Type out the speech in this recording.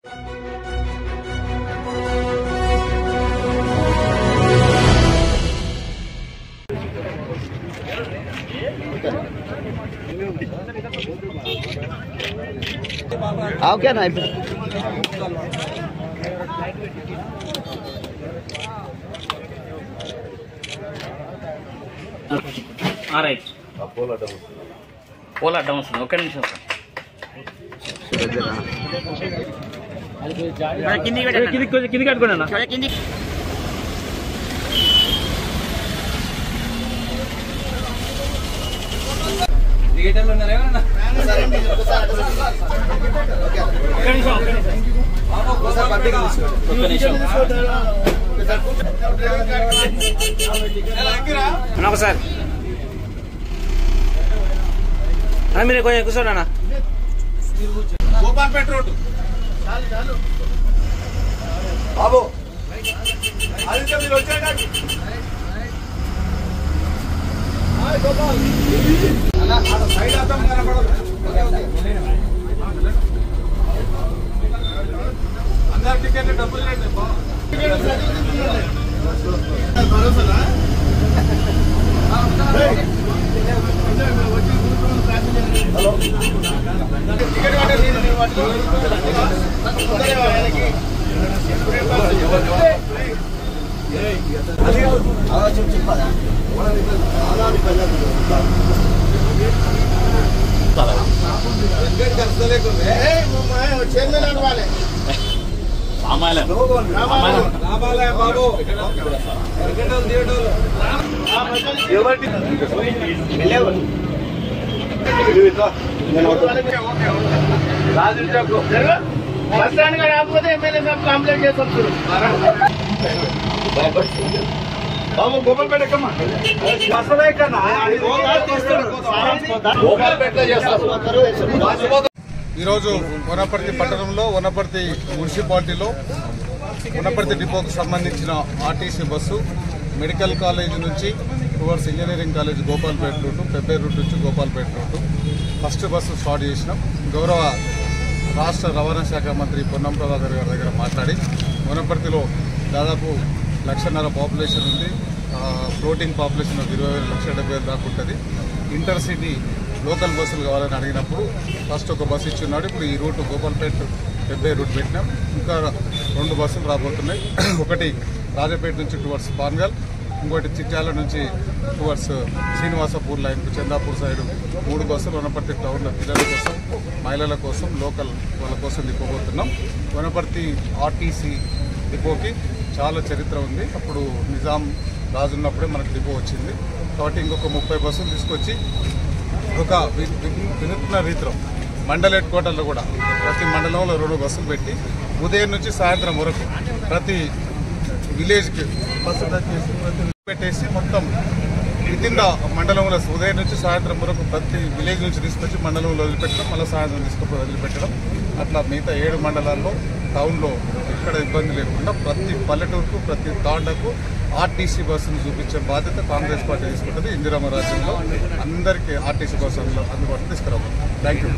Okay నా right pole అడ్డం వస్తుంది. ఒక్క నిమిషం కింది కట్టుకోండి అన్న. ఒకసారి మీరు కొంచెం కూర్చోండి అన్న. గోపాల్పేట రోడ్డు బాబు ఆదిత్య మీరు వచ్చాక సైడ్ అర్థం కనపడదు. అందరు టికెట్ డబ్బులు లేదు. రాకపోతే ఎమ్మెల్యే సార్ కంప్లైంట్ చేస్తాం. బాబు గోపాల్పేట ఎక్కమ్మా. ఈరోజు వనపర్తి పట్టణంలో వనపర్తి మున్సిపాలిటీలో వనపర్తి డిపోకు సంబంధించిన ఆర్టీసీ బస్సు మెడికల్ కాలేజ్ నుంచి towards engineering college Gopalpeta route, Pebbair route నుంచి Gopalpeta route first bus start చేసినాం. గౌరవ రాష్ట్ర రవాణా శాఖ మంత్రి పొన్నం ప్రభాకర్ గారి దగ్గర మాట్లాడి వనపర్తిలో దాదాపు 1,00,000 పాపులేషన్ ఉంది. ఫ్లోటింగ్ పాపులేషన్ 20,70,000 దాకా ఉంటుంది. ఇంటర్సిటీ లోకల్ బస్సులు కావాలని అడిగినప్పుడు ఫస్ట్ ఒక బస్సు ఇచ్చున్నాడు. ఇప్పుడు ఈ రూట్ గోపాల్పేట పెబ్బేరు రూట్ పెట్టినాం. ఇంకా 2 బస్సులు రాబోతున్నాయి. ఒకటి రాజపేట నుంచి టువర్డ్స్ పాన్గల్, ఇంకోటి చిట్యాల నుంచి టువర్డ్స్ శ్రీనివాసపూర్ లైన్ చందాపూర్ సైడ్ 3 బస్సులు వనపర్తి టౌన్లో పిల్లల కోసం, మహిళల కోసం, లోకల్ వాళ్ళ కోసం దిక్కుపోతున్నాం. వనపర్తి ఆర్టీసీ డిపోకి చాలా చరిత్ర ఉంది. అప్పుడు నిజాం రాజున్నప్పుడే మనకు డిపో వచ్చింది. కాబట్టి ఇంకొక 30 బస్సులు తీసుకొచ్చి ఒక వినూత్న రీతిలో మండల హెడ్ క్వార్టర్లో కూడా ప్రతి మండలంలో 2 బస్సులు పెట్టి ఉదయం నుంచి సాయంత్రం వరకు ప్రతి విలేజ్కి బస్సు పెట్టేసి మొత్తం వితిన్ ద మండలంలో ఉదయం నుంచి సాయంత్రం వరకు ప్రతి విలేజ్ నుంచి తీసుకొచ్చి మండలంలో వదిలిపెట్టడం, మళ్ళీ సాయంత్రం తీసుకొని వదిలిపెట్టడం. అట్లా మిగతా 7 మండలాల్లో టౌన్లో ఎక్కడ ఇబ్బంది లేకుండా ప్రతి పల్లెటూరుకు, ప్రతి తాండకు ఆర్టీసీ బస్సును చూపించే బాధ్యత కాంగ్రెస్ పార్టీ తీసుకుంటుంది. ఇందిరమ్మ రాజ్యంలో అందరికీ ఆర్టీసీ బస్సుల్లో అందుబాటులో తీసుకురావాలి. Thank you.